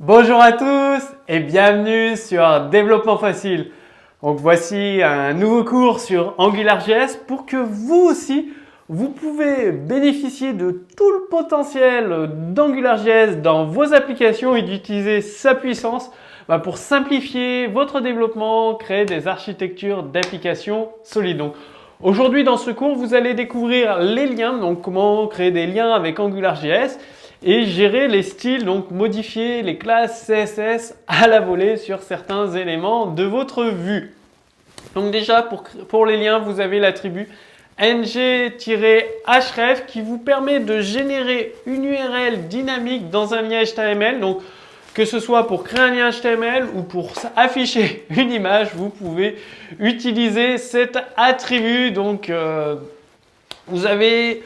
Bonjour à tous et bienvenue sur Développement Facile. Donc voici un nouveau cours sur AngularJS pour que vous aussi, vous pouvez bénéficier de tout le potentiel d'AngularJS dans vos applications et d'utiliser sa puissance pour simplifier votre développement, créer des architectures d'applications solides. Donc, aujourd'hui dans ce cours, vous allez découvrir les liens, donc comment créer des liens avec AngularJS et gérer les styles, donc modifier les classes CSS à la volée sur certains éléments de votre vue. Donc déjà, pour les liens, vous avez l'attribut ng-href qui vous permet de générer une URL dynamique dans un lien HTML. Donc, que ce soit pour créer un lien HTML ou pour afficher une image, vous pouvez utiliser cet attribut. Donc, vous avez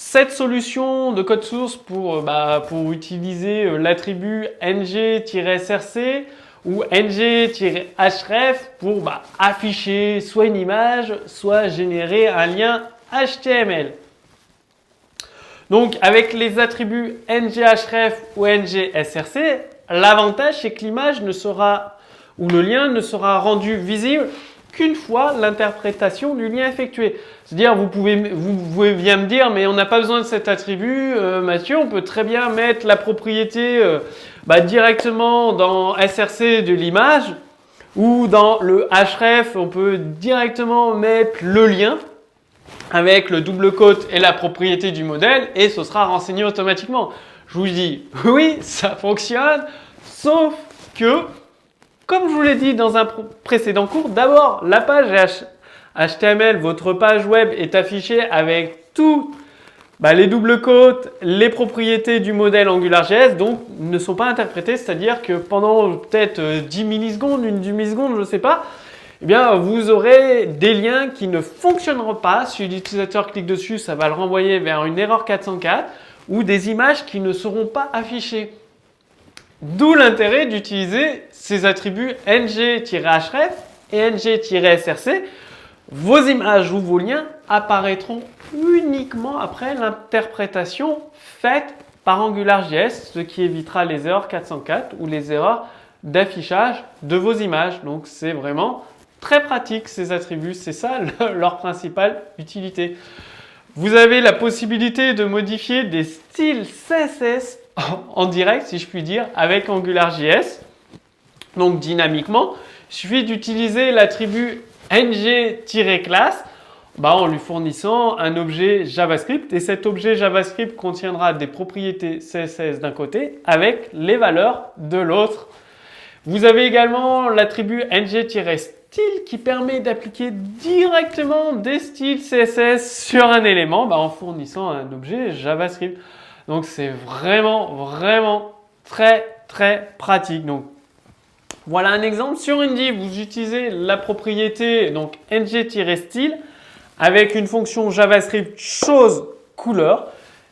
cette solution de code source pour utiliser l'attribut ng-src ou ng-href pour afficher soit une image, soit générer un lien HTML. Donc, avec les attributs ng-href ou ng-src, l'avantage c'est que l'image ne sera ou le lien ne sera rendu visible qu'une fois l'interprétation du lien effectué. C'est-à-dire, vous pouvez bien me dire, mais on n'a pas besoin de cet attribut, Mathieu, on peut très bien mettre la propriété directement dans src de l'image ou dans le href, on peut directement mettre le lien avec le double quote et la propriété du modèle et ce sera renseigné automatiquement. Je vous dis, oui, ça fonctionne, sauf que comme je vous l'ai dit dans un précédent cours, d'abord, la page HTML, votre page web est affichée avec tous les doubles quotes, les propriétés du modèle AngularJS, donc ne sont pas interprétées, c'est-à-dire que pendant peut-être 10 millisecondes, une demi-seconde, je ne sais pas, eh bien, vous aurez des liens qui ne fonctionneront pas. Si l'utilisateur clique dessus, ça va le renvoyer vers une erreur 404 ou des images qui ne seront pas affichées. D'où l'intérêt d'utiliser ces attributs ng-href et ng-src. Vos images ou vos liens apparaîtront uniquement après l'interprétation faite par AngularJS, ce qui évitera les erreurs 404 ou les erreurs d'affichage de vos images. Donc c'est vraiment très pratique ces attributs, c'est ça leur principale utilité. Vous avez la possibilité de modifier des styles CSS en direct, si je puis dire, avec AngularJS. Donc dynamiquement, il suffit d'utiliser l'attribut ng-class en lui fournissant un objet JavaScript. Et cet objet JavaScript contiendra des propriétés CSS d'un côté avec les valeurs de l'autre. Vous avez également l'attribut ng-style qui permet d'appliquer directement des styles CSS sur un élément en fournissant un objet JavaScript. Donc c'est vraiment très pratique. Donc voilà un exemple. Sur une div, vous utilisez la propriété donc ng-style avec une fonction JavaScript choseColor.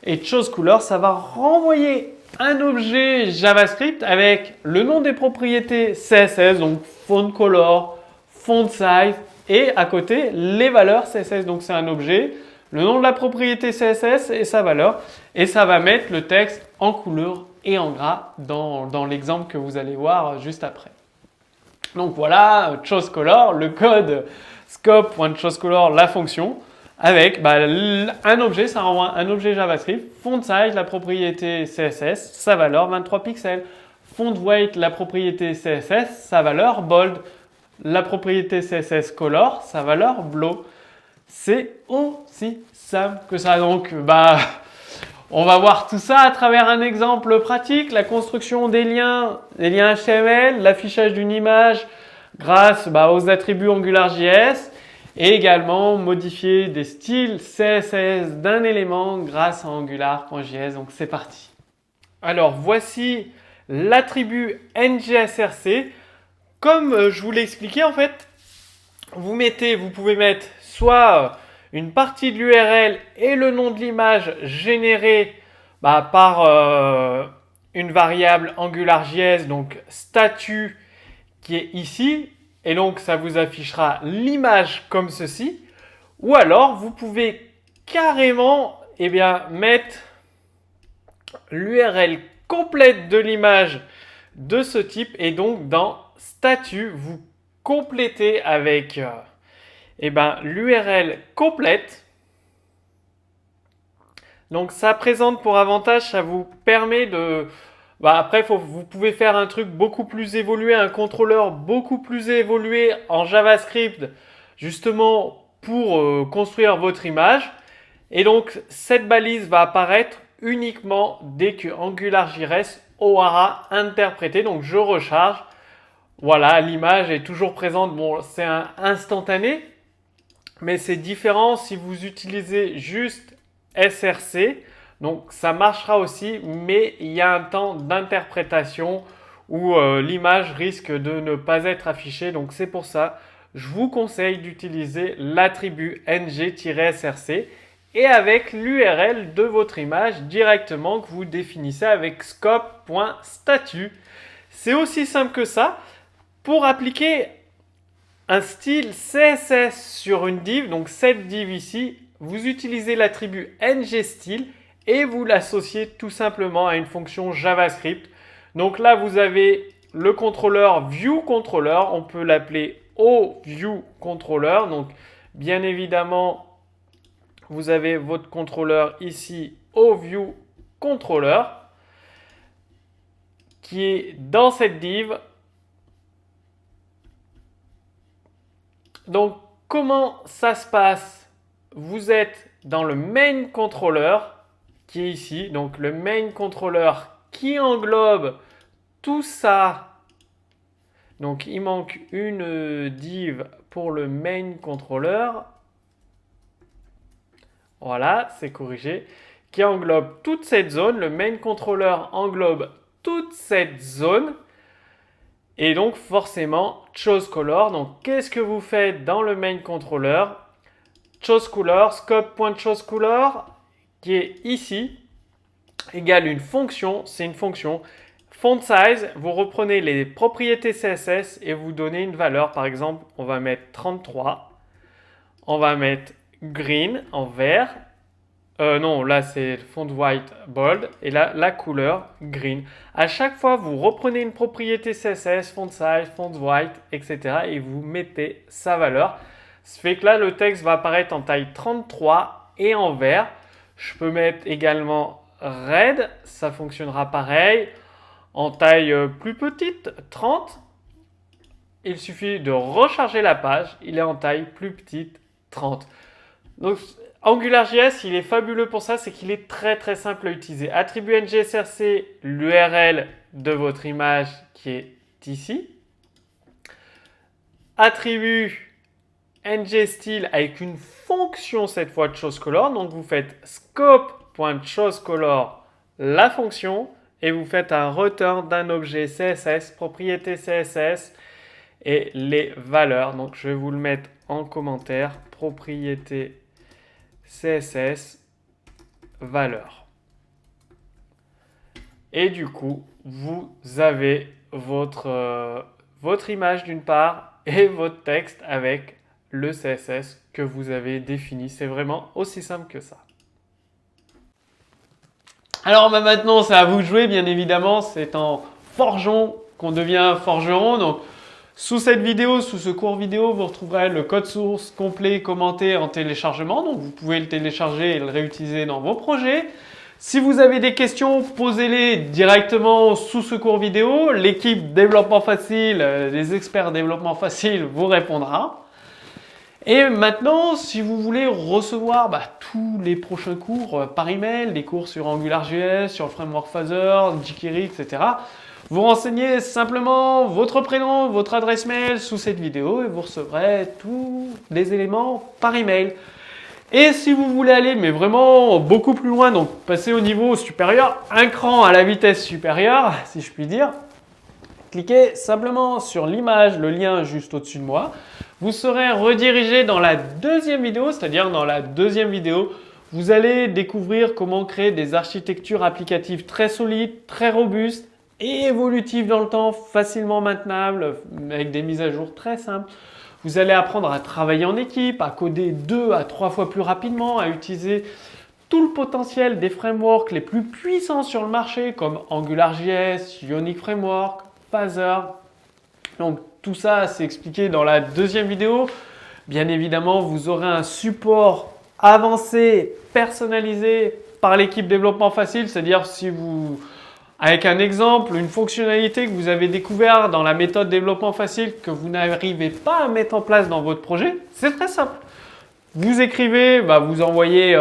Et choseColor, ça va renvoyer un objet JavaScript avec le nom des propriétés CSS, donc font color, font size et à côté les valeurs CSS. Donc c'est un objet, le nom de la propriété CSS et sa valeur. Et ça va mettre le texte en couleur et en gras dans l'exemple que vous allez voir juste après. Donc voilà, choseColor, le code scope.choseColor, la fonction, avec un objet, ça renvoie un objet JavaScript, font size, la propriété CSS, sa valeur 23 pixels, font weight, la propriété CSS, sa valeur bold, la propriété CSS color, sa valeur blow. C'est aussi simple que ça. Donc, on va voir tout ça à travers un exemple pratique, la construction des liens HTML, l'affichage d'une image grâce aux attributs AngularJS et également modifier des styles CSS d'un élément grâce à Angular.js. Donc c'est parti. Alors voici l'attribut ng-src. Comme je vous l'ai expliqué, en fait, vous pouvez mettre soit une partie de l'URL et le nom de l'image générée par une variable AngularJS, donc statut qui est ici, et donc ça vous affichera l'image comme ceci. Ou alors vous pouvez carrément mettre l'URL complète de l'image de ce type. Et donc dans statut, vous complétez avec l'URL complète. Donc ça présente pour avantage, ça vous permet de... après, vous pouvez faire un truc beaucoup plus évolué, un contrôleur beaucoup plus évolué en JavaScript, justement pour construire votre image. Et donc cette balise va apparaître uniquement dès que AngularJS aura interprété. Donc je recharge. Voilà, l'image est toujours présente. Bon, c'est un instantané, mais c'est différent si vous utilisez juste SRC. Donc ça marchera aussi, mais il y a un temps d'interprétation où l'image risque de ne pas être affichée. Donc c'est pour ça, je vous conseille d'utiliser l'attribut ng-src et avec l'URL de votre image directement que vous définissez avec scope.statut. C'est aussi simple que ça. Pour appliquer un style CSS sur une div, donc cette div ici, vous utilisez l'attribut ngStyle et vous l'associez tout simplement à une fonction JavaScript. Donc là, vous avez le contrôleur viewController, on peut l'appeler oViewController. Donc bien évidemment, vous avez votre contrôleur ici, oViewController, qui est dans cette div. Donc comment ça se passe? Vous êtes dans le main controller qui est ici, donc le main controller qui englobe tout ça. Donc il manque une div pour le main controller. Voilà, c'est corrigé. Qui englobe toute cette zone. Le main controller englobe toute cette zone. Et donc forcément, choseColor. Donc qu'est-ce que vous faites dans le main controller? choseColor, scope.choseColor, qui est ici, égale une fonction, c'est une fonction. Font size, vous reprenez les propriétés CSS et vous donnez une valeur. Par exemple, on va mettre 33. On va mettre green en vert. Non, là c'est font white bold. Et là, la couleur green. À chaque fois, vous reprenez une propriété CSS, font size, font white, etc. Et vous mettez sa valeur. Ça fait que là, le texte va apparaître en taille 33 et en vert. Je peux mettre également red. Ça fonctionnera pareil. En taille plus petite, 30. Il suffit de recharger la page. Il est en taille plus petite, 30. Donc, AngularJS, il est fabuleux pour ça. C'est qu'il est très très simple à utiliser. Attribut ng-src, l'URL de votre image qui est ici. Attribut ngStyle avec une fonction cette fois de choseColor. Donc, vous faites scope.choseColor, la fonction. Et vous faites un return d'un objet CSS, propriété CSS et les valeurs. Donc, je vais vous le mettre en commentaire. Propriété CSS, valeur. Et du coup, vous avez votre image d'une part et votre texte avec le CSS que vous avez défini. C'est vraiment aussi simple que ça. Alors maintenant, c'est à vous de jouer, bien évidemment. C'est en forgeon qu'on devient forgeron. Donc, sous cette vidéo, sous ce court vidéo, vous retrouverez le code source complet commenté en téléchargement. Donc, vous pouvez le télécharger et le réutiliser dans vos projets. Si vous avez des questions, posez-les directement sous ce court vidéo. L'équipe développement facile, les experts développement facile vous répondra. Et maintenant, si vous voulez recevoir tous les prochains cours par email, des cours sur AngularJS, sur le framework Phaser, jQuery, etc., vous renseignez simplement votre prénom, votre adresse mail sous cette vidéo et vous recevrez tous les éléments par email. Et si vous voulez aller, mais vraiment beaucoup plus loin, donc passer au niveau supérieur, un cran à la vitesse supérieure, si je puis dire, cliquez simplement sur l'image, le lien juste au-dessus de moi. Vous serez redirigé dans la deuxième vidéo, c'est-à-dire dans la deuxième vidéo, vous allez découvrir comment créer des architectures applicatives très solides, très robustes et évolutives dans le temps, facilement maintenables, avec des mises à jour très simples. Vous allez apprendre à travailler en équipe, à coder 2 à 3 fois plus rapidement, à utiliser tout le potentiel des frameworks les plus puissants sur le marché comme AngularJS, Ionic Framework, Phaser. Donc tout ça, c'est expliqué dans la deuxième vidéo. Bien évidemment, vous aurez un support avancé, personnalisé par l'équipe développement facile, c'est-à-dire si vous, avec un exemple, une fonctionnalité que vous avez découvert dans la méthode développement facile que vous n'arrivez pas à mettre en place dans votre projet, c'est très simple. Vous écrivez, vous envoyez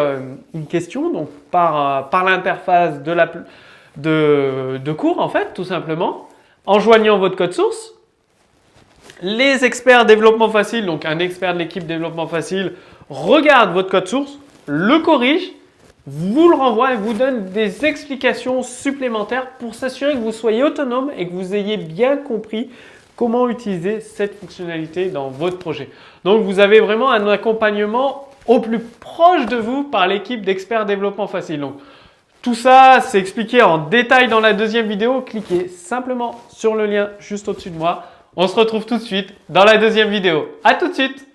une question donc par l'interface de cours en fait, tout simplement, en joignant votre code source. Les experts développement facile, donc un expert de l'équipe développement facile, regarde votre code source, le corrige, vous le renvoie et vous donne des explications supplémentaires pour s'assurer que vous soyez autonome et que vous ayez bien compris comment utiliser cette fonctionnalité dans votre projet. Donc, vous avez vraiment un accompagnement au plus proche de vous par l'équipe d'experts développement facile. Donc, tout ça, c'est expliqué en détail dans la deuxième vidéo. Cliquez simplement sur le lien juste au-dessus de moi. On se retrouve tout de suite dans la deuxième vidéo. À tout de suite!